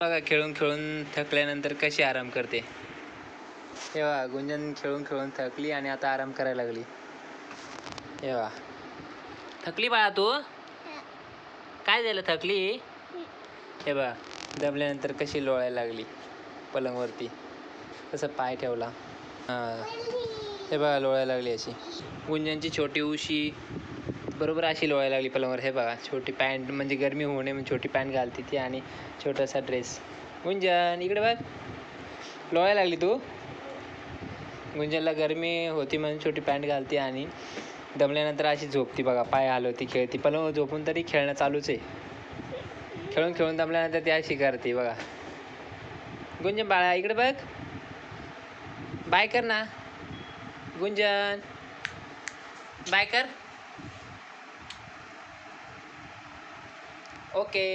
बघा खेळून खेळून थकल्यानंतर कशी आराम करते. तेव्हा गुंजन खेळून खेळून थकली आणि आता आराम करायला लागली. तेव्हा थकली बाळा तू. काय झालं थकली. हे बघा दमल्यानंतर कशी लोळायला लागली पलंगवरती. कसं पाय ठेवला. हां हे बघा लोळायला लागली अशी. गुंजनची छोटी उशी बरोबर अशी लोळायला लागली पलंगवर. हे बघा छोटी पॅन्ट म्हणजे गरमी होऊ नये म्हणून छोटी पॅन्ट घालते ती आणि छोटासा ड्रेस. गुंजन इकडे बघ लोळायला लागली तू. गुंजनला गरमी होती म्हणून छोटी पॅन्ट घालते आणि दमल्यानंतर अशी झोपती बघा. पाय हलवती खेळती पलंगवर झोपून तरी खेळणं चालूच आहे. खेळून खेळून दमल्यानंतर ती अशी करते बघा. गुंजन बाळा इकडे बघ. बाय कर ना गुंजन. बाय कर. ओके.